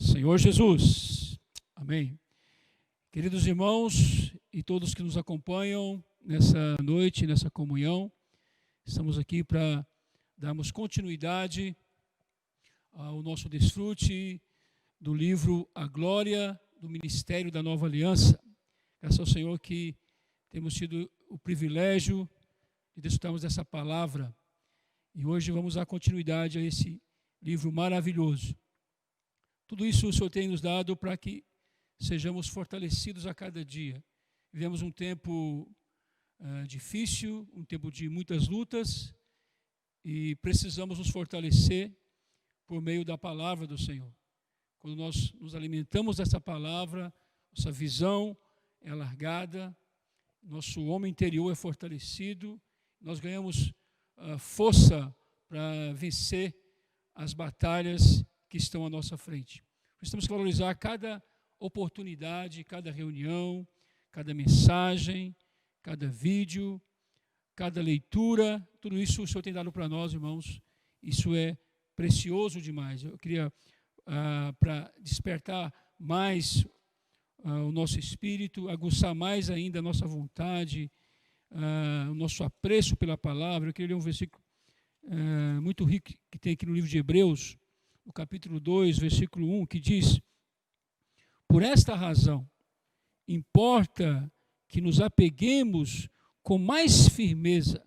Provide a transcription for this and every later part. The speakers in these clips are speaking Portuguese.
Senhor Jesus. Amém. Queridos irmãos e todos que nos acompanham nessa noite, nessa comunhão, estamos aqui para darmos continuidade ao nosso desfrute do livro A Glória do Ministério da Nova Aliança. Graças ao Senhor que temos tido o privilégio de desfrutarmos dessa palavra. E hoje vamos dar continuidade a esse livro maravilhoso. Tudo isso o Senhor tem nos dado para que sejamos fortalecidos a cada dia. Vivemos um tempo difícil, um tempo de muitas lutas, e precisamos nos fortalecer por meio da palavra do Senhor. Quando nós nos alimentamos dessa palavra, nossa visão é alargada, nosso homem interior é fortalecido, nós ganhamos força para vencer as batalhas que estão à nossa frente. Precisamos valorizar cada oportunidade, cada reunião, cada mensagem, cada vídeo, cada leitura. Tudo isso o Senhor tem dado para nós, irmãos. Isso é precioso demais. Eu queria, para despertar mais o nosso espírito, aguçar mais ainda a nossa vontade, o nosso apreço pela palavra. Eu queria ler um versículo muito rico que tem aqui no livro de Hebreus, no capítulo 2, versículo 1, que diz: por esta razão, importa que nos apeguemos com mais firmeza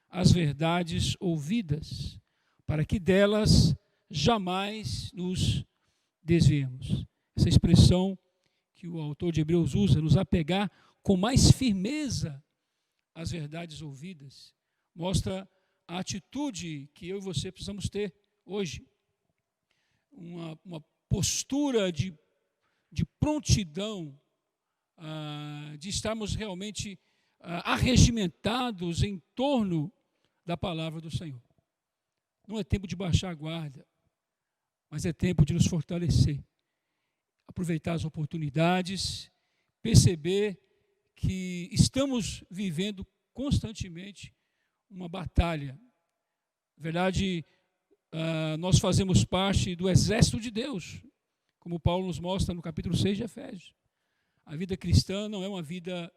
às verdades ouvidas, para que delas jamais nos desviemos. Essa expressão que o autor de Hebreus usa, nos apegar com mais firmeza às verdades ouvidas, mostra a atitude que eu e você precisamos ter hoje. Uma postura de prontidão, de estarmos realmente arregimentados em torno da palavra do Senhor. Não é tempo de baixar a guarda, mas é tempo de nos fortalecer, aproveitar as oportunidades, perceber que estamos vivendo constantemente uma batalha. Na verdade, nós fazemos parte do exército de Deus, como Paulo nos mostra no capítulo 6 de Efésios. A vida cristã não é uma vida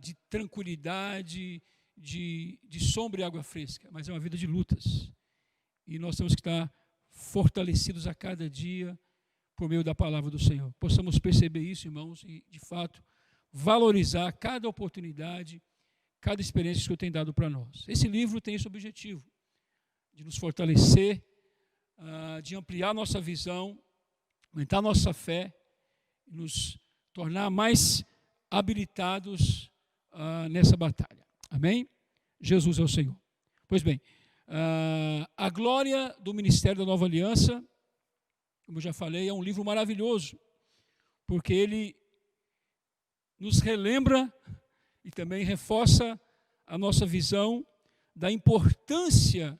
de tranquilidade, de sombra e água fresca, mas é uma vida de lutas. E nós temos que estar fortalecidos a cada dia por meio da palavra do Senhor. Possamos perceber isso, irmãos, e de fato valorizar cada oportunidade, cada experiência que o Senhor tem dado para nós. Esse livro tem esse objetivo, de nos fortalecer, de ampliar nossa visão, aumentar nossa fé, nos tornar mais habilitados nessa batalha. Amém? Jesus é o Senhor. Pois bem, a glória do Ministério da Nova Aliança, como eu já falei, é um livro maravilhoso, porque ele nos relembra e também reforça a nossa visão da importância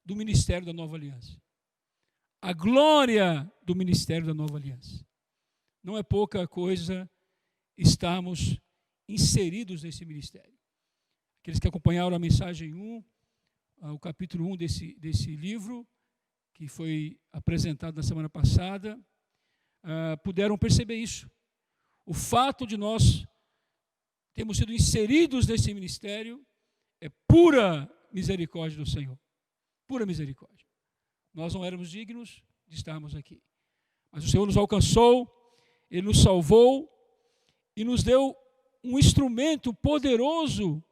do Ministério da Nova Aliança. A glória do Ministério da Nova Aliança. Não é pouca coisa estarmos inseridos nesse ministério. Aqueles que acompanharam a mensagem 1, o capítulo 1 desse livro, que foi apresentado na semana passada, puderam perceber isso. O fato de nós termos sido inseridos nesse ministério é pura misericórdia do Senhor. Pura misericórdia. Nós não éramos dignos de estarmos aqui. Mas o Senhor nos alcançou, Ele nos salvou e nos deu um instrumento poderoso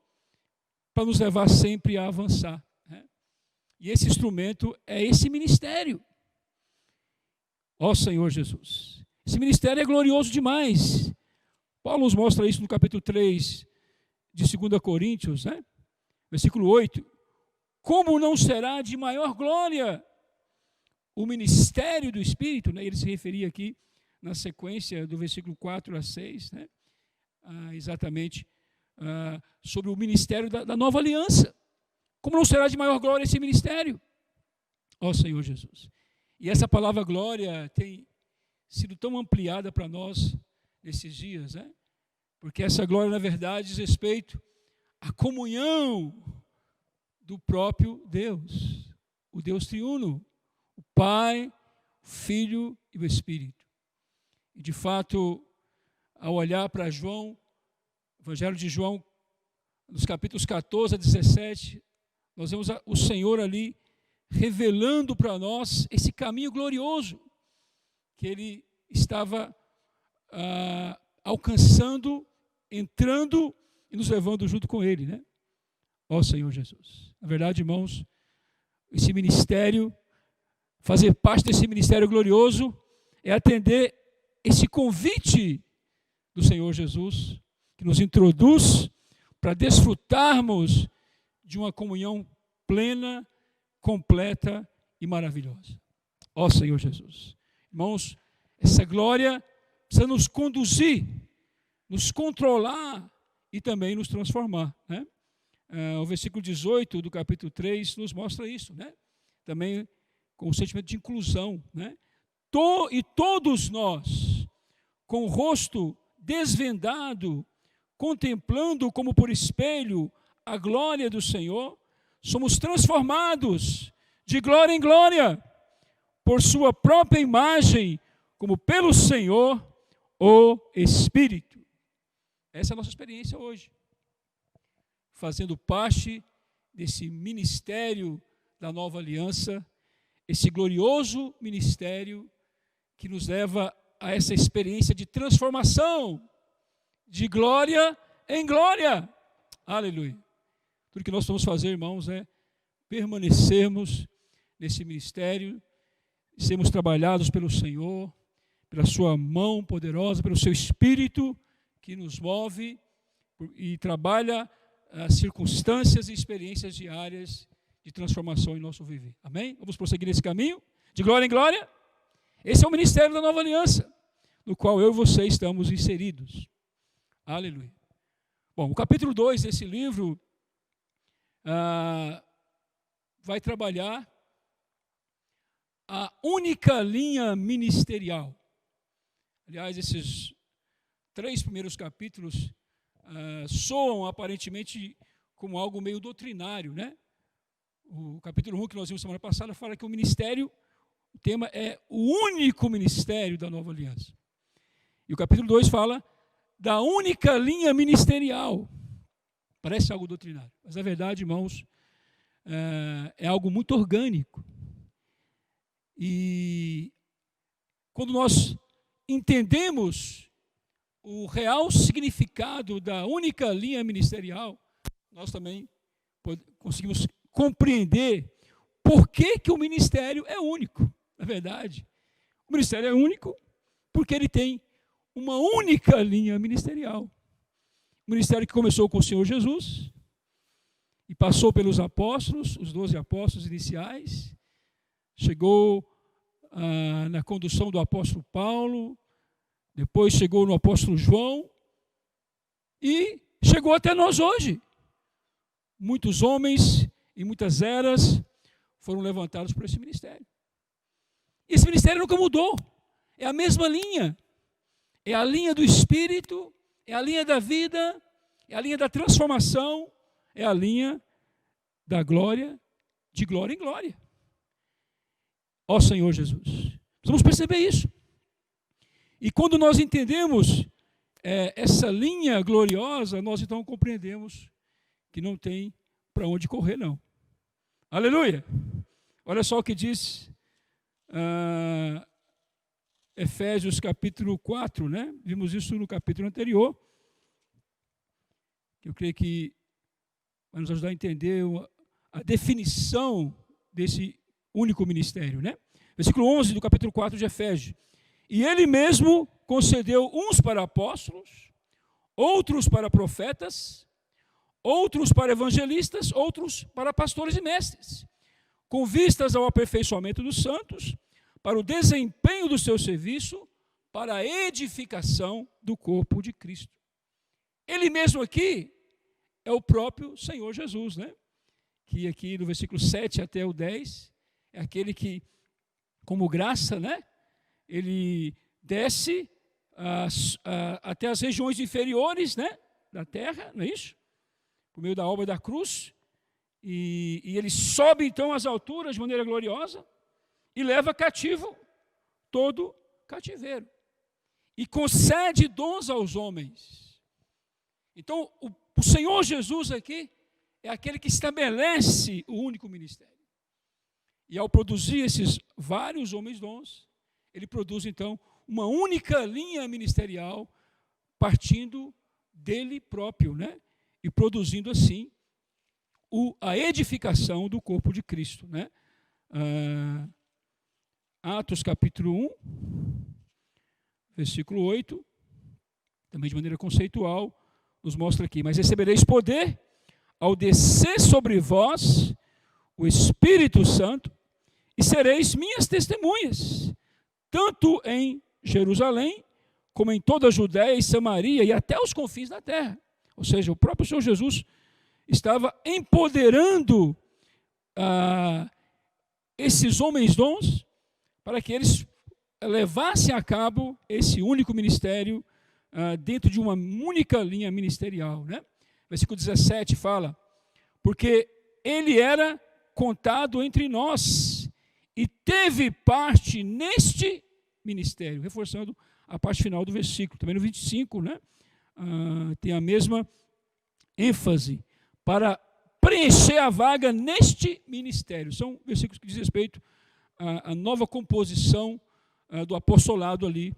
para nos levar sempre a avançar. Né? E esse instrumento é esse ministério. Ó Senhor Jesus. Esse ministério é glorioso demais. Paulo nos mostra isso no capítulo 3 de 2 Coríntios, né? Versículo 8. Como não será de maior glória o ministério do Espírito? Né? Ele se referia aqui na sequência do versículo 4 a 6, né? Exatamente sobre o ministério da nova aliança. Como não será de maior glória esse ministério? Ó Senhor Jesus. E essa palavra glória tem sido tão ampliada para nós nesses dias, né? Porque essa glória, na verdade, diz respeito à comunhão do próprio Deus, o Deus triuno, o Pai, Filho e o Espírito. E de fato, ao olhar para João, Evangelho de João, nos capítulos 14 a 17, nós vemos o Senhor ali revelando para nós esse caminho glorioso que Ele estava alcançando, entrando e nos levando junto com Ele, né? Ó Senhor Jesus. Na verdade, irmãos, esse ministério, fazer parte desse ministério glorioso, é atender esse convite do Senhor Jesus, que nos introduz para desfrutarmos de uma comunhão plena, completa e maravilhosa. Ó Senhor Jesus. Irmãos, essa glória precisa nos conduzir, nos controlar e também nos transformar, né? O versículo 18 do capítulo 3 nos mostra isso, né? Também com o sentimento de inclusão, né? E todos nós, com o rosto desvendado, contemplando como por espelho a glória do Senhor, somos transformados de glória em glória, por sua própria imagem, como pelo Senhor, o Espírito. Essa é a nossa experiência hoje, fazendo parte desse ministério da nova aliança, esse glorioso ministério que nos leva a essa experiência de transformação, de glória em glória. Aleluia. Tudo que nós vamos fazer, irmãos, é permanecermos nesse ministério, sermos trabalhados pelo Senhor, pela sua mão poderosa, pelo seu Espírito que nos move e trabalha as circunstâncias e experiências diárias de transformação em nosso viver. Amém? Vamos prosseguir nesse caminho, de glória em glória. Esse é o ministério da nova aliança, no qual eu e você estamos inseridos. Aleluia. Bom, o capítulo 2 desse livro vai trabalhar a única linha ministerial. Aliás, esses 3 primeiros capítulos soam aparentemente como algo meio doutrinário, né? O capítulo 1 que nós vimos semana passada fala que o ministério, o tema é o único ministério da nova aliança. E o capítulo 2 fala da única linha ministerial. Parece algo doutrinário, mas a verdade, irmãos, é algo muito orgânico. E quando nós entendemos o real significado da única linha ministerial, nós também conseguimos compreender por que o ministério é único. Na verdade, o ministério é único porque ele tem uma única linha ministerial. O ministério que começou com o Senhor Jesus e passou pelos apóstolos, os 12 apóstolos iniciais, chegou na condução do apóstolo Paulo, depois chegou no apóstolo João e chegou até nós hoje. Muitos homens e muitas eras foram levantados por esse ministério. E esse ministério nunca mudou. É a mesma linha. É a linha do Espírito, é a linha da vida, é a linha da transformação, é a linha da glória, de glória em glória. Ó Senhor Jesus. Vamos perceber isso. E quando nós entendemos essa linha gloriosa, nós então compreendemos que não tem para onde correr, não. Aleluia! Olha só o que diz Efésios capítulo 4, né? Vimos isso no capítulo anterior. Eu creio que vai nos ajudar a entender a definição desse único ministério, né? Versículo 11 do capítulo 4 de Efésios. E ele mesmo concedeu uns para apóstolos, outros para profetas, outros para evangelistas, outros para pastores e mestres, com vistas ao aperfeiçoamento dos santos, para o desempenho do seu serviço, para a edificação do corpo de Cristo. Ele mesmo aqui é o próprio Senhor Jesus, né? Que aqui no versículo 7 até o 10, é aquele que, como graça, né? Ele desce até as regiões inferiores, né? Da terra, não é isso? Por meio da obra da cruz, e ele sobe então às alturas de maneira gloriosa, e leva cativo todo cativeiro e concede dons aos homens. Então, o Senhor Jesus aqui é aquele que estabelece o único ministério. E ao produzir esses vários homens dons, ele produz então uma única linha ministerial partindo dele próprio, né? E produzindo assim a edificação do corpo de Cristo, né? Atos capítulo 1, versículo 8, também de maneira conceitual, nos mostra aqui: mas recebereis poder ao descer sobre vós o Espírito Santo, e sereis minhas testemunhas, tanto em Jerusalém, como em toda a Judéia e Samaria, e até os confins da terra. Ou seja, o próprio Senhor Jesus estava empoderando esses homens dons, para que eles levassem a cabo esse único ministério, dentro de uma única linha ministerial, né? Versículo 17 fala: porque ele era contado entre nós e teve parte neste ministério, reforçando a parte final do versículo. Também no 25, né? Tem a mesma ênfase, para preencher a vaga neste ministério. São versículos que diz respeito à nova composição do apostolado ali,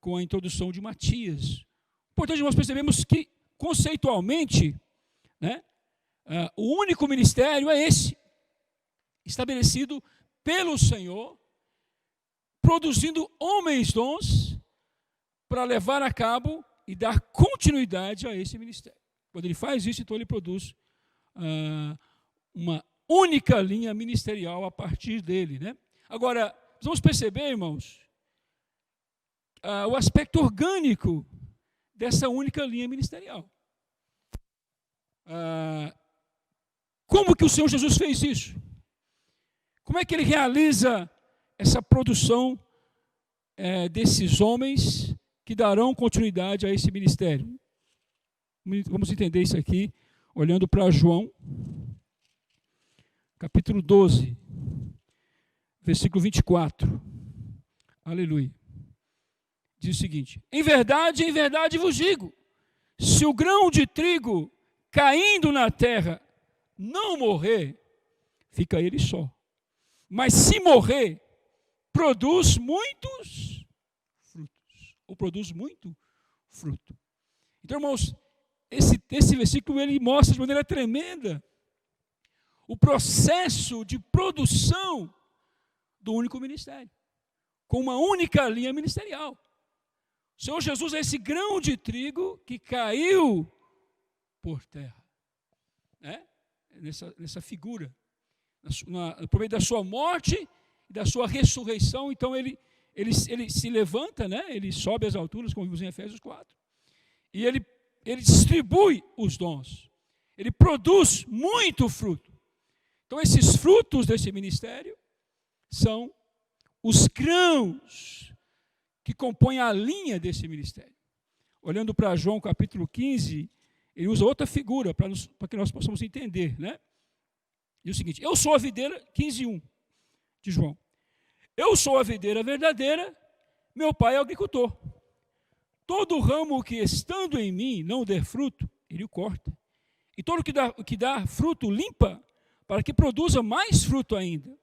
com a introdução de Matias. Portanto, nós percebemos que, conceitualmente, né, o único ministério é esse, estabelecido pelo Senhor, produzindo homens dons para levar a cabo e dar continuidade a esse ministério. Quando ele faz isso, então ele produz uma única linha ministerial a partir dele, né? Agora, vamos perceber, irmãos, o aspecto orgânico dessa única linha ministerial. Como que o Senhor Jesus fez isso? Como é que ele realiza essa produção desses homens que darão continuidade a esse ministério? Vamos entender isso aqui, olhando para João, capítulo 12, versículo 24. Aleluia. Diz o seguinte: em verdade vos digo, se o grão de trigo caindo na terra não morrer, fica ele só. Mas se morrer, produz muitos frutos. Ou produz muito fruto. Então, irmãos, esse versículo ele mostra de maneira tremenda o processo de produção do único ministério, com uma única linha ministerial. O Senhor Jesus é esse grão de trigo que caiu por terra, né? Nessa figura, por meio da sua morte e da sua ressurreição. Então ele se levanta, né? Ele sobe às alturas, como vimos em Efésios 4, e ele distribui os dons, ele produz muito fruto. Então esses frutos desse ministério são os grãos que compõem a linha desse ministério. Olhando para João capítulo 15, ele usa outra figura para que nós possamos entender, né? Diz o seguinte: eu sou a videira, 15:1 de João. Eu sou a videira verdadeira, meu pai é o agricultor. Todo ramo que estando em mim não der fruto, ele o corta. E todo que dá fruto, limpa, para que produza mais fruto ainda.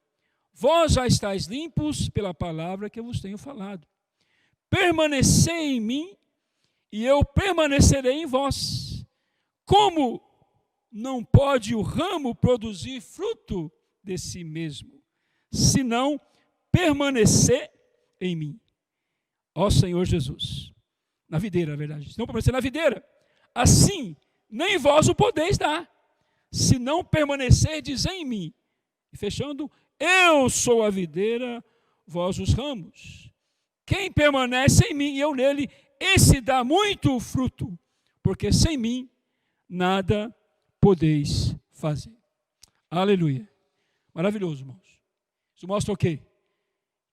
Vós já estáis limpos pela palavra que eu vos tenho falado. Permanecei em mim, e eu permanecerei em vós. Como não pode o ramo produzir fruto de si mesmo, se não permanecer em mim? Ó Senhor Jesus, na videira, na verdade, se não permanecer na videira, assim nem vós o podeis dar, se não permanecerdes em mim. E fechando, eu sou a videira, vós os ramos. Quem permanece em mim e eu nele, esse dá muito fruto, porque sem mim nada podeis fazer. Aleluia. Maravilhoso, irmãos. Isso mostra o quê?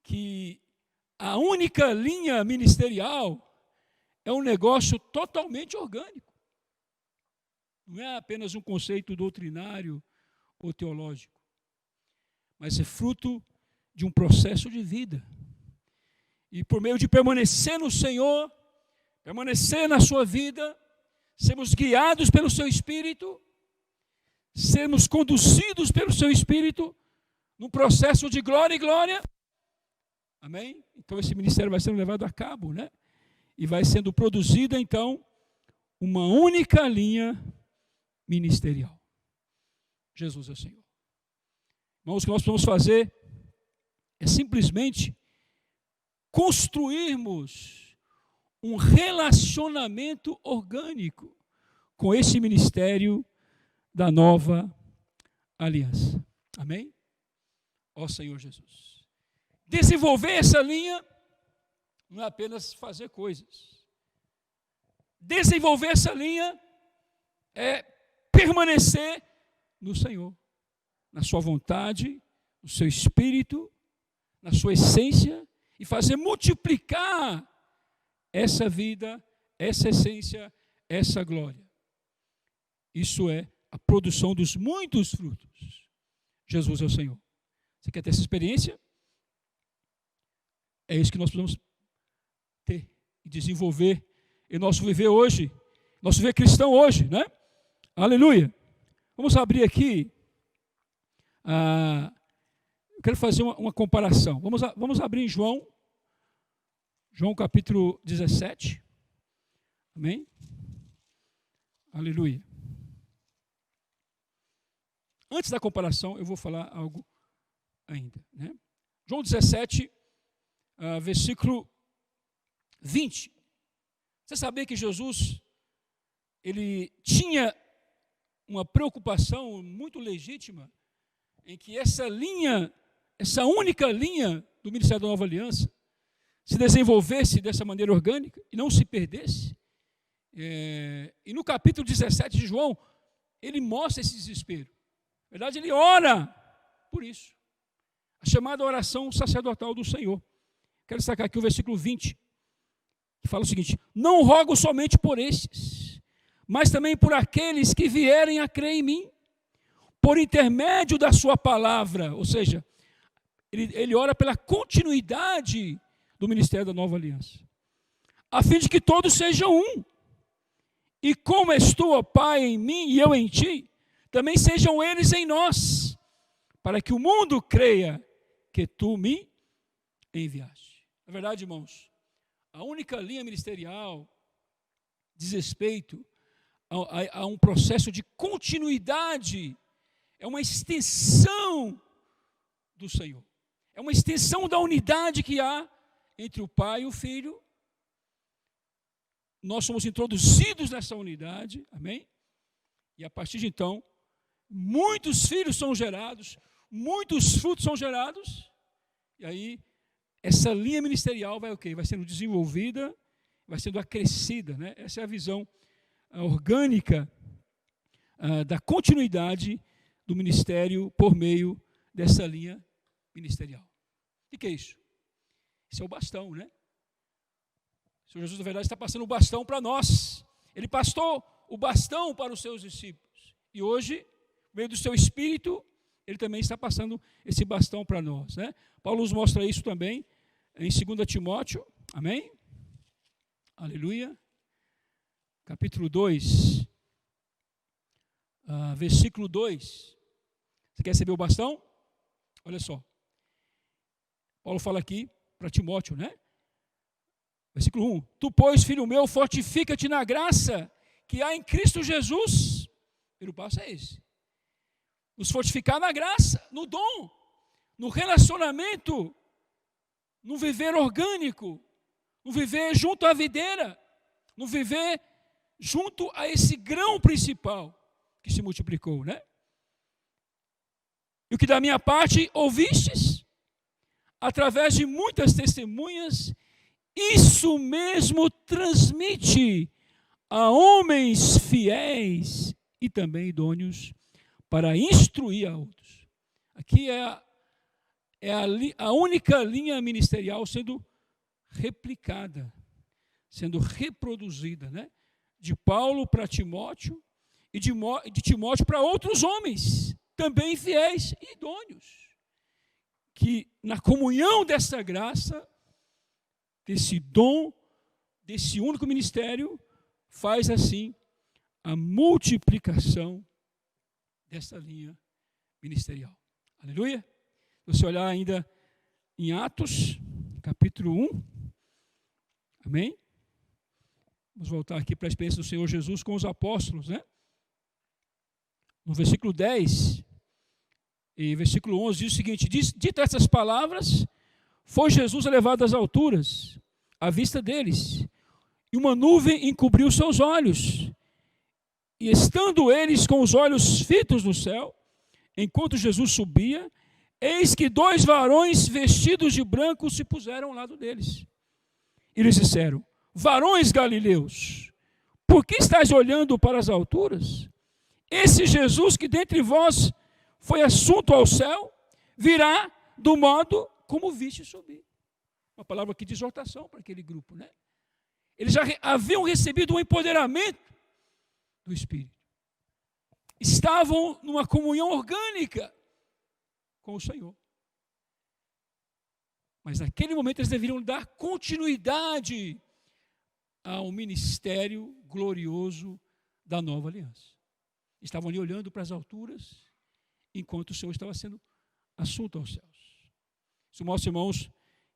Que a única linha ministerial é um negócio totalmente orgânico. Não é apenas um conceito doutrinário ou teológico, mas é fruto de um processo de vida. E por meio de permanecer no Senhor, permanecer na sua vida, sermos guiados pelo seu Espírito, sermos conduzidos pelo seu Espírito, num processo de glória e glória. Amém? Então esse ministério vai sendo levado a cabo, né? E vai sendo produzida, então, uma única linha ministerial. Jesus é o Senhor. Irmãos, o que nós precisamos fazer é simplesmente construirmos um relacionamento orgânico com esse ministério da nova aliança. Amém? Ó Senhor Jesus. Desenvolver essa linha não é apenas fazer coisas. Desenvolver essa linha é permanecer no Senhor, na sua vontade, no seu espírito, na sua essência, e fazer multiplicar essa vida, essa essência, essa glória. Isso é a produção dos muitos frutos. Jesus é o Senhor. Você quer ter essa experiência? É isso que nós precisamos ter e desenvolver em nosso viver hoje, nosso viver cristão hoje, né? Aleluia. Vamos abrir aqui. Eu quero fazer uma comparação. Vamos abrir em João capítulo 17. Amém? Aleluia. Antes da comparação, eu vou falar algo ainda, né? João 17, versículo 20. Você sabia que Jesus, ele tinha uma preocupação muito legítima em que essa linha, essa única linha do Ministério da Nova Aliança, se desenvolvesse dessa maneira orgânica e não se perdesse. E no capítulo 17 de João, ele mostra esse desespero. Na verdade, ele ora por isso. A chamada oração sacerdotal do Senhor. Quero destacar aqui o versículo 20, que fala o seguinte: não rogo somente por estes, mas também por aqueles que vierem a crer em mim, por intermédio da sua palavra. Ou seja, ele ora pela continuidade do ministério da nova aliança, a fim de que todos sejam um. E como és tu, ó Pai, em mim e eu em ti, também sejam eles em nós, para que o mundo creia que tu me enviaste. Na verdade, irmãos, a única linha ministerial diz respeito a um processo de continuidade, é uma extensão do Senhor, é uma extensão da unidade que há entre o Pai e o Filho. Nós somos introduzidos nessa unidade, amém? E a partir de então, muitos filhos são gerados, muitos frutos são gerados, e aí essa linha ministerial vai o quê? Vai sendo desenvolvida, vai sendo acrescida, né? Essa é a visão orgânica da continuidade do ministério por meio dessa linha ministerial. O que é isso? Isso é o bastão, né? O Senhor Jesus, na verdade, está passando o bastão para nós. Ele passou o bastão para os seus discípulos. E hoje, por meio do seu Espírito, ele também está passando esse bastão para nós, né? Paulo nos mostra isso também em 2 Timóteo, amém? Aleluia. Capítulo 2, versículo 2. Você quer receber o bastão? Olha só. Paulo fala aqui para Timóteo, né? Versículo 1. Tu, pois, filho meu, fortifica-te na graça que há em Cristo Jesus. O primeiro passo é esse. Nos fortificar na graça, no dom, no relacionamento, no viver orgânico, no viver junto à videira, no viver junto a esse grão principal que se multiplicou, né? E o que da minha parte ouvistes, através de muitas testemunhas, isso mesmo transmite a homens fiéis e também idôneos para instruir a outros. Aqui é a única linha ministerial sendo replicada, sendo reproduzida, né? De Paulo para Timóteo e de Timóteo para outros homens, também fiéis e idôneos, que na comunhão dessa graça desse dom, desse único ministério, faz assim a multiplicação dessa linha ministerial. Aleluia? Se você olhar ainda em Atos, capítulo 1, amém? Vamos voltar aqui para a experiência do Senhor Jesus com os apóstolos, né? No versículo 10 e versículo 11 diz o seguinte: dito essas palavras, foi Jesus elevado às alturas, à vista deles, e uma nuvem encobriu seus olhos. E estando eles com os olhos fitos no céu, enquanto Jesus subia, eis que 2 varões vestidos de branco se puseram ao lado deles. E lhes disseram: varões galileus, por que estáis olhando para as alturas? Esse Jesus que dentre vós foi assunto ao céu, virá do modo como viste subir. Uma palavra aqui de exortação para aquele grupo, né? Eles já haviam recebido um empoderamento do Espírito. Estavam numa comunhão orgânica com o Senhor. Mas naquele momento eles deveriam dar continuidade ao ministério glorioso da nova aliança. Estavam ali olhando para as alturas, enquanto o Senhor estava sendo assunto aos céus. Isso mostra, irmãos,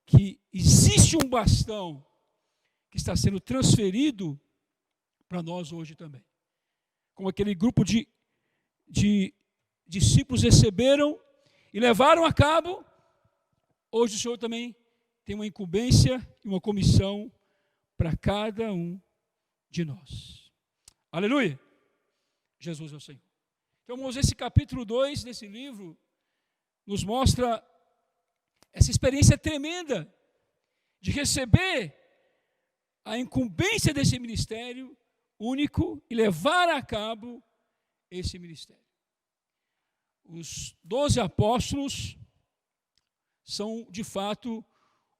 que existe um bastão que está sendo transferido para nós hoje também. Como aquele grupo de discípulos receberam e levaram a cabo, hoje o Senhor também tem uma incumbência e uma comissão para cada um de nós. Aleluia! Jesus é o Senhor. Então, irmãos, esse capítulo 2 desse livro nos mostra essa experiência tremenda de receber a incumbência desse ministério único e levar a cabo esse ministério. Os 12 apóstolos são, de fato,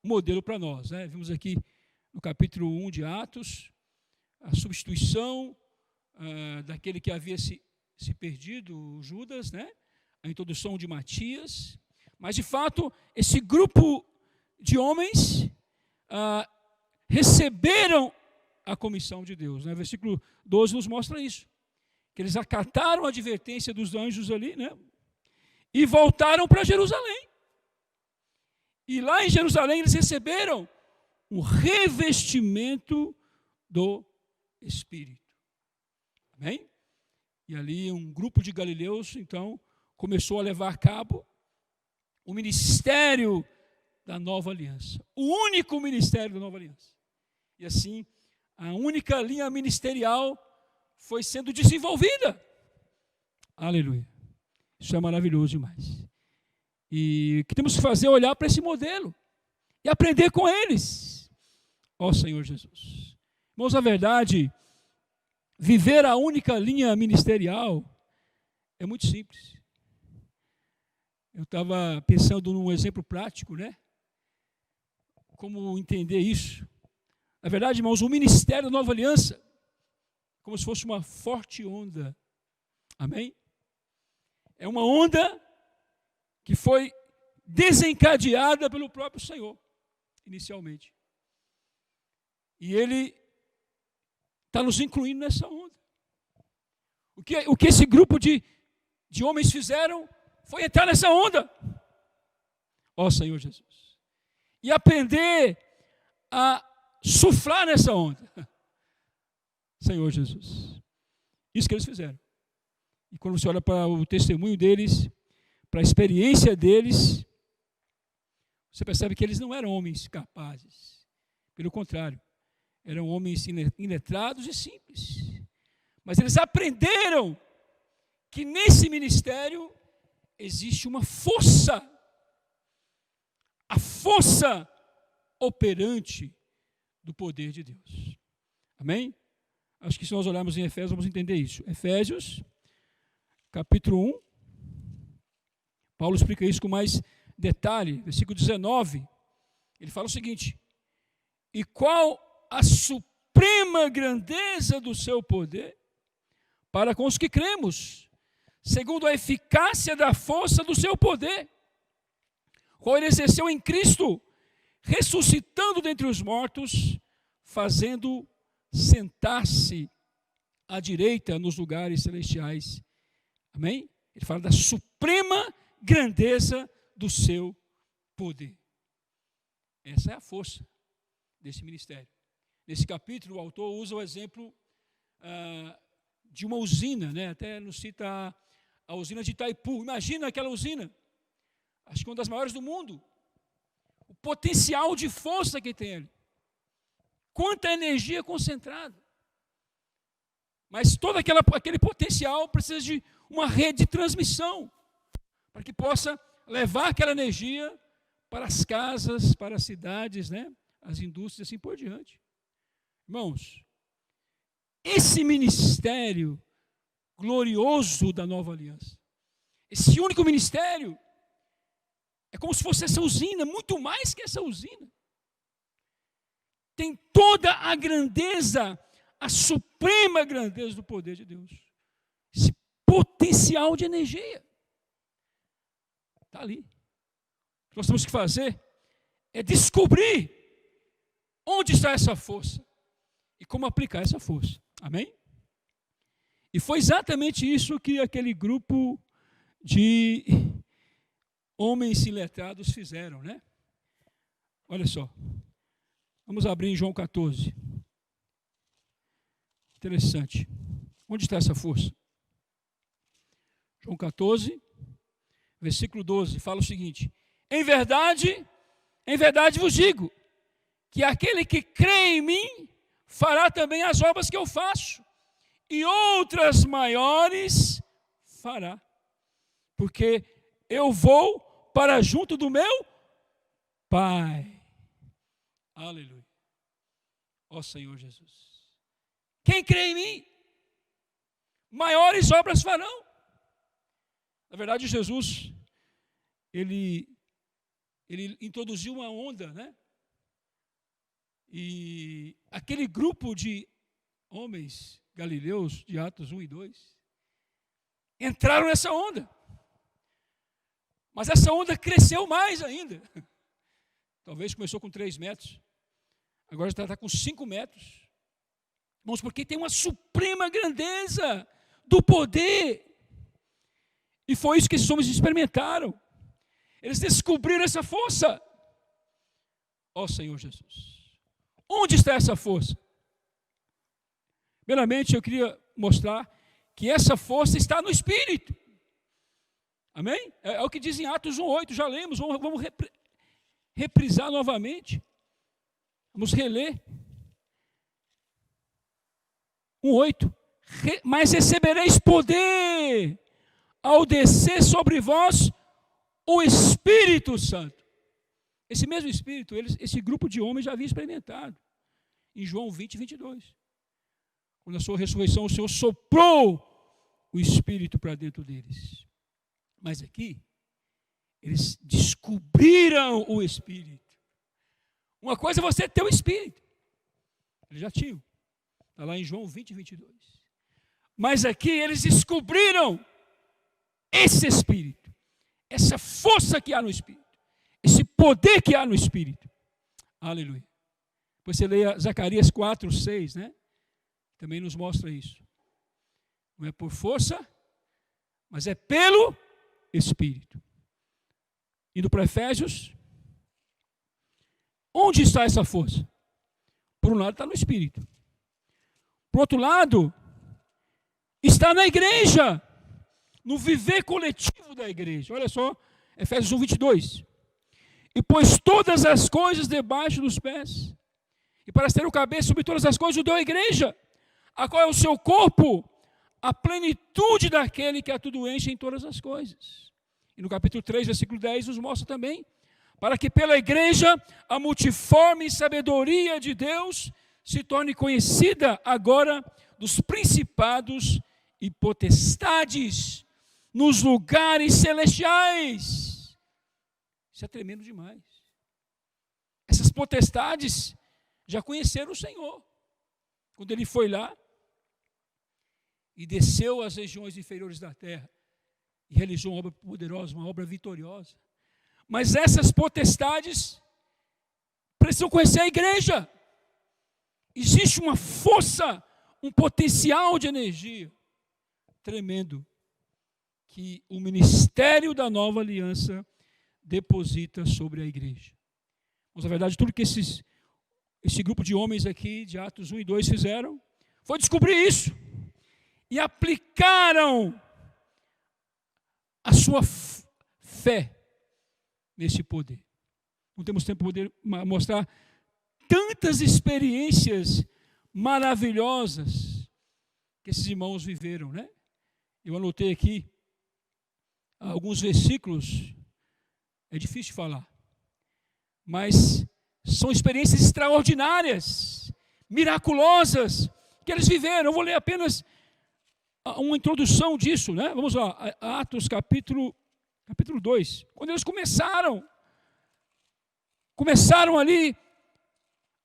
um modelo para nós, né? Vimos aqui no capítulo 1 de Atos, a substituição daquele que havia se perdido, Judas, né? A introdução de Matias. Mas, de fato, esse grupo de homens receberam a comissão de Deus, né? Versículo 12 nos mostra isso, que eles acataram a advertência dos anjos ali, né? E voltaram para Jerusalém. E lá em Jerusalém eles receberam um revestimento do Espírito. Amém? E ali um grupo de galileus, então, começou a levar a cabo o ministério da nova aliança. O único ministério da nova aliança. E assim, a única linha ministerial foi sendo desenvolvida. Aleluia. Isso é maravilhoso demais. E o que temos que fazer é olhar para esse modelo e aprender com eles. Ó Senhor Jesus. Irmãos, na verdade, viver a única linha ministerial é muito simples. Eu estava pensando num exemplo prático, né? Como entender isso. Na verdade, irmãos, o ministério da Nova Aliança, como se fosse uma forte onda. Amém? É uma onda que foi desencadeada pelo próprio Senhor, inicialmente. E Ele está nos incluindo nessa onda. O que esse grupo de homens fizeram foi entrar nessa onda. Ó Senhor Jesus. E aprender a surfar nessa onda. Senhor Jesus. Isso que eles fizeram. E quando você olha para o testemunho deles, para a experiência deles, você percebe que eles não eram homens capazes. Pelo contrário, eram homens iletrados e simples. Mas eles aprenderam que nesse ministério existe uma força. A força operante do poder de Deus. Amém? Acho que se nós olharmos em Efésios, vamos entender isso. Efésios, capítulo 1. Paulo explica isso com mais detalhe. Versículo 19. Ele fala o seguinte: e qual a suprema grandeza do seu poder para com os que cremos, segundo a eficácia da força do seu poder, qual ele exerceu em Cristo, ressuscitando dentre os mortos, fazendo sentar-se à direita nos lugares celestiais. Amém? Ele fala da suprema grandeza do seu poder. Essa é a força desse ministério. Nesse capítulo, o autor usa o exemplo de uma usina, né? Até nos cita a usina de Itaipu. Imagina aquela usina, acho que uma das maiores do mundo. O potencial de força que tem ali. Quanta energia concentrada. Mas todo aquele potencial precisa de uma rede de transmissão, para que possa levar aquela energia para as casas, para as cidades, né? As indústrias, assim por diante. Irmãos, esse ministério glorioso da nova aliança, esse único ministério, é como se fosse essa usina, muito mais que essa usina. Tem toda a grandeza, a suprema grandeza do poder de Deus. Esse potencial de energia está ali. O que nós temos que fazer é descobrir onde está essa força e como aplicar essa força. Amém? E foi exatamente isso que aquele grupo de homens iletrados fizeram, né? Olha só. Vamos abrir em João 14. Interessante. Onde está essa força? João 14, versículo 12, fala o seguinte: em verdade vos digo, que aquele que crê em mim, fará também as obras que eu faço, e outras maiores fará, porque eu vou para junto do meu Pai. Aleluia. Ó Senhor Jesus. Quem crê em mim, maiores obras farão. Na verdade, Jesus, ele introduziu uma onda, né? E aquele grupo de homens galileus, de Atos 1 e 2, entraram nessa onda. Mas essa onda cresceu mais ainda. Talvez começou com 3 metros, agora está com 5 metros. Irmãos, porque tem uma suprema grandeza do poder. E foi isso que esses homens experimentaram. Eles descobriram essa força. Ó Senhor Jesus. Onde está essa força? Primeiramente, eu queria mostrar que essa força está no Espírito. Amém? É o que diz em Atos 1:8, já lemos, vamos reprisar novamente. Vamos reler. 1:8. Mas recebereis poder ao descer sobre vós o Espírito Santo. Esse mesmo Espírito, esse grupo de homens já havia experimentado. Em João 20, 22. Quando a sua ressurreição, o Senhor soprou o Espírito para dentro deles. Mas aqui, eles descobriram o Espírito. Uma coisa é você ter o Espírito. Eles já tinham. Está lá em João 20, 22. Mas aqui eles descobriram esse Espírito. Essa força que há no Espírito. Esse poder que há no Espírito. Aleluia. Depois você leia Zacarias 4, 6, né? Também nos mostra isso. Não é por força, mas é pelo Espírito. Indo para Efésios. Onde está essa força? Por um lado está no Espírito. Por outro lado, está na igreja. No viver coletivo da igreja. Olha só, Efésios 1, 22. E pôs todas as coisas debaixo dos pés, e para ser o cabeça sobre todas as coisas, o deu à igreja, a qual é o seu corpo, a plenitude daquele que a tudo enche em todas as coisas. E no capítulo 3, versículo 10, nos mostra também, para que pela igreja a multiforme sabedoria de Deus se torne conhecida agora dos principados e potestades nos lugares celestiais. Isso é tremendo demais. Essas potestades já conheceram o Senhor. Quando ele foi lá e desceu às regiões inferiores da terra e realizou uma obra poderosa, uma obra vitoriosa. Mas essas potestades precisam conhecer a igreja. Existe uma força, um potencial de energia tremendo que o ministério da nova aliança deposita sobre a igreja. Mas, na verdade, tudo que esse grupo de homens aqui, de Atos 1 e 2, fizeram, foi descobrir isso. E aplicaram a sua fé nesse poder. Não temos tempo para poder mostrar tantas experiências maravilhosas que esses irmãos viveram, né? Eu anotei aqui alguns versículos, é difícil falar, mas são experiências extraordinárias, miraculosas, que eles viveram. Eu vou ler apenas uma introdução disso, né? Vamos lá, Atos capítulo 2. Quando eles começaram ali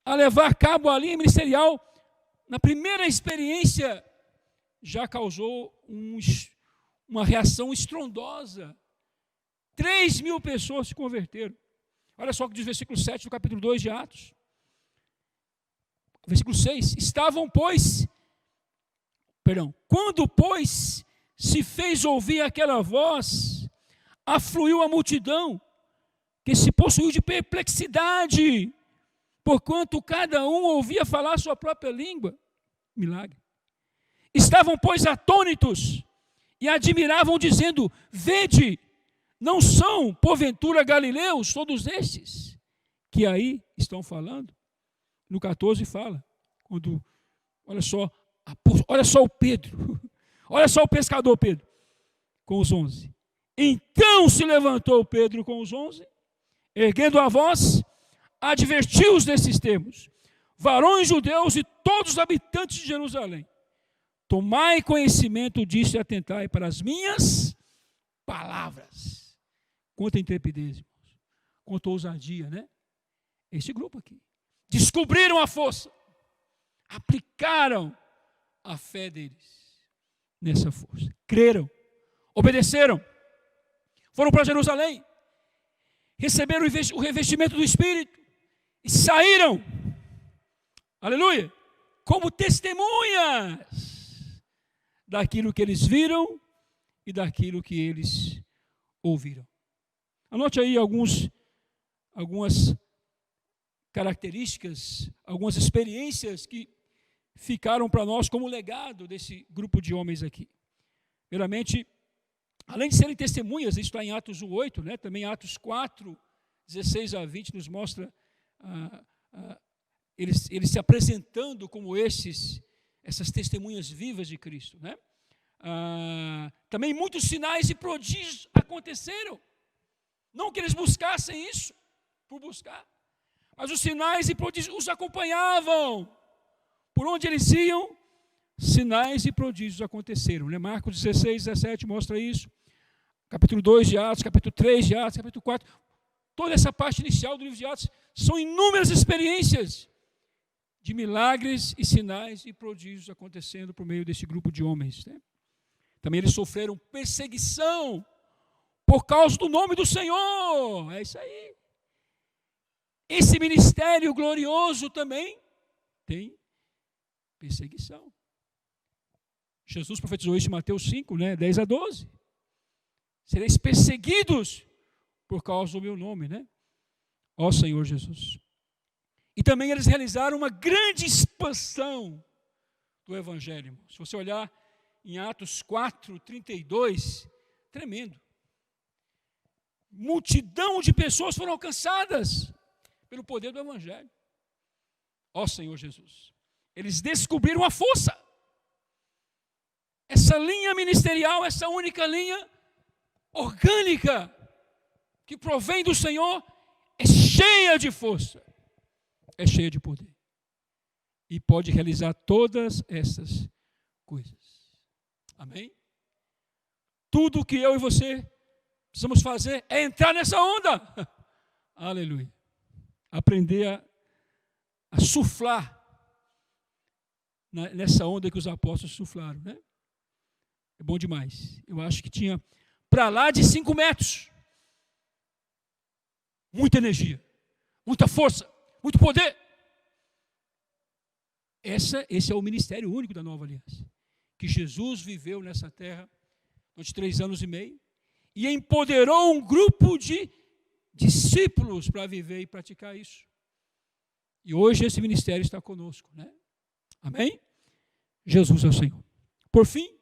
a levar a cabo a linha ministerial, na primeira experiência já causou uma reação estrondosa. 3.000 pessoas se converteram. Olha só o que diz o versículo 7 do capítulo 2 de Atos. Versículo 6. Quando, pois, se fez ouvir aquela voz, afluiu a multidão, que se possuiu de perplexidade, porquanto cada um ouvia falar a sua própria língua. Milagre. Estavam, pois, atônitos, e admiravam, dizendo: vede, não são, porventura, galileus todos estes que aí estão falando? No 14 fala, olha só o Pedro, olha só o pescador Pedro, com os 11. Então se levantou Pedro com os 11, erguendo a voz, advertiu-os desses termos: varões judeus e todos os habitantes de Jerusalém, tomai conhecimento disso e atentai para as minhas palavras. Quanta intrepidez, irmãos. Quanta ousadia, né? Esse grupo aqui. Descobriram a força. Aplicaram a fé deles nessa força. Creram. Obedeceram. Foram para Jerusalém. Receberam o revestimento do Espírito. E saíram. Aleluia. Como testemunhas daquilo que eles viram e daquilo que eles ouviram. Anote aí algumas características, algumas experiências que ficaram para nós como legado desse grupo de homens aqui. Primeiramente, além de serem testemunhas, isso está em Atos 1:8, né? Também Atos 4:16-20 nos mostra eles se apresentando como essas testemunhas vivas de Cristo, né? Também muitos sinais e prodígios aconteceram. Não que eles buscassem isso, por buscar, mas os sinais e prodígios os acompanhavam. Por onde eles iam, sinais e prodígios aconteceram, né? Marcos 16:17 mostra isso. Capítulo 2 de Atos, capítulo 3 de Atos, capítulo 4. Toda essa parte inicial do livro de Atos são inúmeras experiências de milagres e sinais e prodígios acontecendo por meio desse grupo de homens, né? Também eles sofreram perseguição por causa do nome do Senhor. É isso aí. Esse ministério glorioso também tem perseguição. Jesus profetizou isso em Mateus 5, né, 10-12. Sereis perseguidos por causa do meu nome, né? Ó Senhor Jesus. E também eles realizaram uma grande expansão do Evangelho. Se você olhar em Atos 4:32, tremendo. Multidão de pessoas foram alcançadas pelo poder do Evangelho. Ó Senhor Jesus. Eles descobriram a força. Essa linha ministerial, essa única linha orgânica que provém do Senhor, é cheia de força, é cheia de poder. E pode realizar todas essas coisas. Amém? Tudo o que eu e você precisamos fazer é entrar nessa onda. Aleluia. Aprender a surfar nessa onda que os apóstolos surflaram, né? É bom demais. Eu acho que tinha para lá de 5 metros. Muita energia, muita força, muito poder. Esse é o ministério único da nova aliança, que Jesus viveu nessa terra durante 3 anos e meio, e empoderou um grupo de discípulos para viver e praticar isso. E hoje esse ministério está conosco, né? Amém? Jesus é o Senhor. Por fim,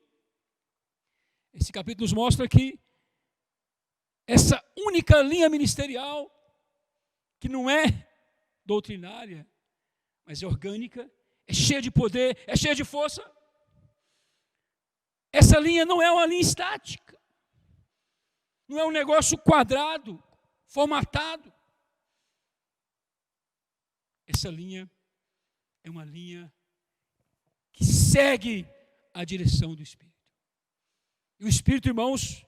esse capítulo nos mostra que essa única linha ministerial, que não é doutrinária, mas é orgânica, é cheia de poder, é cheia de força. Essa linha não é uma linha estática, não é um negócio quadrado, formatado. Essa linha é uma linha que segue a direção do Espírito. E o Espírito, irmãos,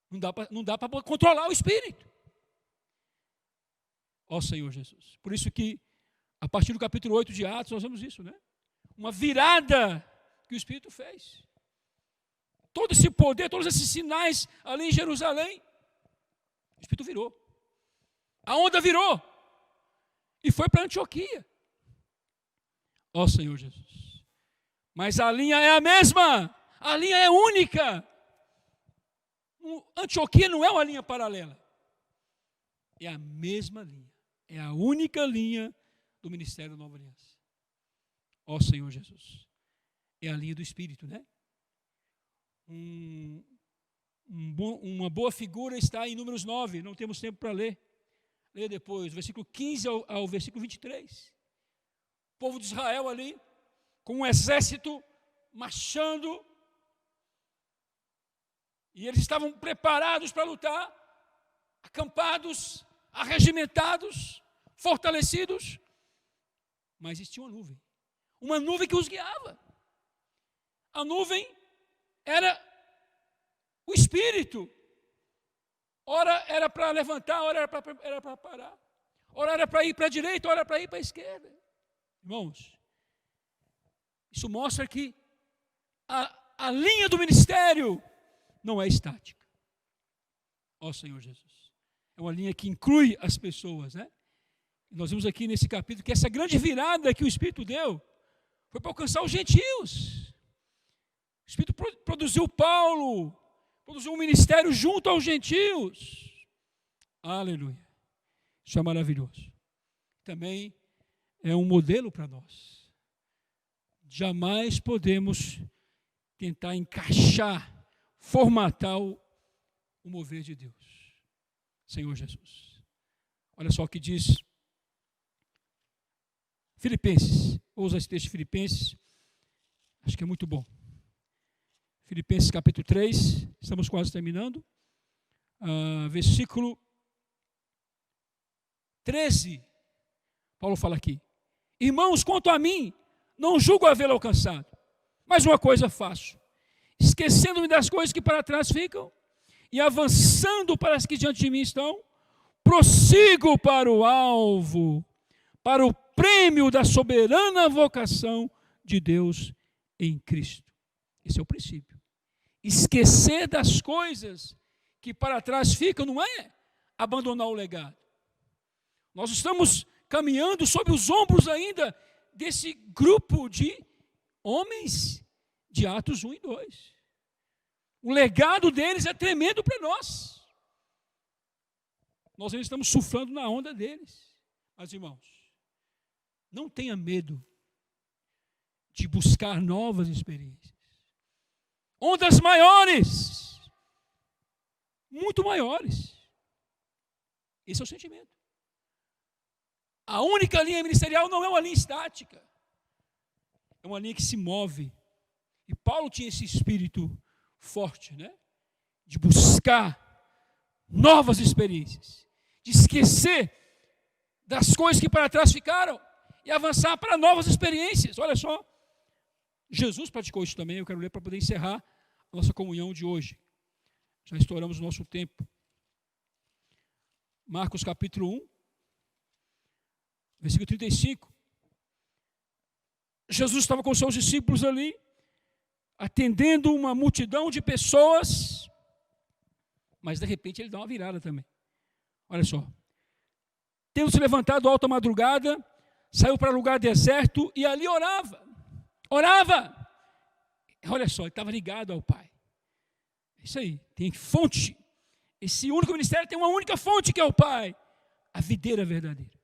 não dá para controlar o Espírito. Ó Senhor Jesus. Por isso que, a partir do capítulo 8 de Atos, nós vemos isso, né? Uma virada que o Espírito fez. Todo esse poder, todos esses sinais ali em Jerusalém, o Espírito virou. A onda virou. E foi para Antioquia. Ó Senhor Jesus. Mas a linha é a mesma. A linha é única. Antioquia não é uma linha paralela. É a mesma linha. É a única linha do ministério da Nova Aliança. Ó Senhor Jesus. É a linha do Espírito, né? Uma boa figura está em Números 9. Não temos tempo para ler. Leia depois, do versículo 15 ao versículo 23. O povo de Israel ali, com um exército marchando, e eles estavam preparados para lutar, acampados, arregimentados, fortalecidos, mas existia uma nuvem que os guiava. A nuvem era o Espírito. Ora era para levantar, ora era para parar, ora era para ir para a direita, ora era para ir para a esquerda. Irmãos, isso mostra que a linha do ministério não é estática. Ó Senhor Jesus. É uma linha que inclui as pessoas, né? E nós vimos aqui nesse capítulo que essa grande virada que o Espírito deu foi para alcançar os gentios. O Espírito produziu Paulo, produziu um ministério junto aos gentios. Aleluia. Isso é maravilhoso. Também é um modelo para nós. Jamais podemos tentar encaixar, formatar o mover de Deus. Senhor Jesus. Olha só o que diz Filipenses. Vou usar esse texto de Filipenses. Acho que é muito bom. Filipenses capítulo 3, estamos quase terminando. Versículo 13. Paulo fala aqui: irmãos, quanto a mim, não julgo havê-lo alcançado, mas uma coisa faço, esquecendo-me das coisas que para trás ficam e avançando para as que diante de mim estão, prossigo para o alvo, para o prêmio da soberana vocação de Deus em Cristo. Esse é o princípio. Esquecer das coisas que para trás ficam não é abandonar o legado. Nós estamos caminhando sob os ombros ainda desse grupo de homens de Atos 1 e 2. O legado deles é tremendo para nós. Nós ainda estamos surfando na onda deles. Mas, irmãos, não tenha medo de buscar novas experiências. Ondas maiores, muito maiores. Esse é o sentimento. A única linha ministerial não é uma linha estática. É uma linha que se move. E Paulo tinha esse espírito forte, né? De buscar novas experiências. De esquecer das coisas que para trás ficaram e avançar para novas experiências. Olha só. Jesus praticou isso também. Eu quero ler para poder encerrar a nossa comunhão de hoje. Já estouramos o nosso tempo. Marcos capítulo 1. Versículo 35. Jesus estava com seus discípulos ali, atendendo uma multidão de pessoas, mas de repente ele dá uma virada também. Olha só. tendo se levantado alta madrugada, saiu para lugar deserto e ali orava. Orava. Olha só, ele estava ligado ao Pai. É isso aí, tem fonte. Esse único ministério tem uma única fonte, que é o Pai, a videira verdadeira.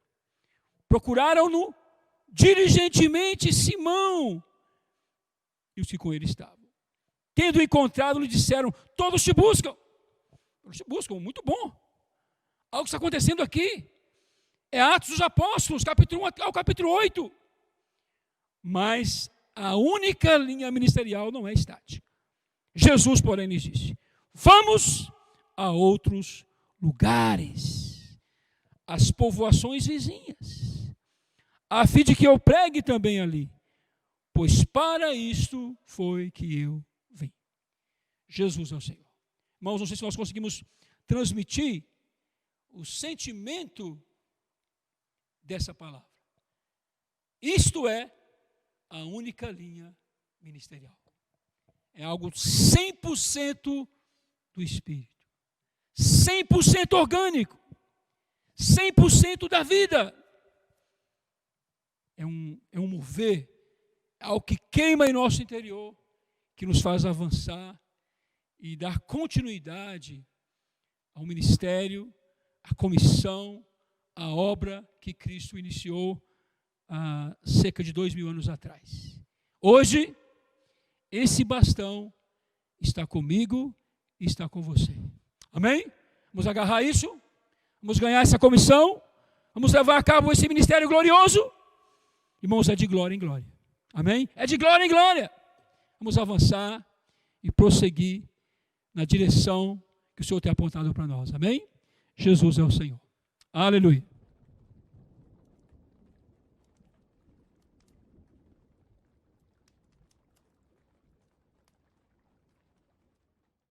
Procuraram-no diligentemente Simão e os que com ele estavam. Tendo encontrado, lhe disseram: todos te buscam. Todos te buscam, muito bom. Algo está acontecendo aqui. É Atos dos Apóstolos, capítulo 1 ao capítulo 8. Mas a única linha ministerial não é estática. Jesus, porém, lhes disse: vamos a outros lugares, as povoações vizinhas, a fim de que eu pregue também ali, pois para isto foi que eu vim. Jesus é o Senhor. Irmãos, não sei se nós conseguimos transmitir o sentimento dessa palavra. Isto é a única linha ministerial. É algo 100% do Espírito, 100% orgânico, 100% da vida. É um mover, é algo que queima em nosso interior, que nos faz avançar e dar continuidade ao ministério, à comissão, à obra que Cristo iniciou há cerca de 2000 anos atrás. Hoje, esse bastão está comigo e está com você. Amém? Vamos agarrar isso, vamos ganhar essa comissão, vamos levar a cabo esse ministério glorioso. Irmãos, é de glória em glória. Amém? É de glória em glória. Vamos avançar e prosseguir na direção que o Senhor tem apontado para nós. Amém? Jesus é o Senhor. Aleluia.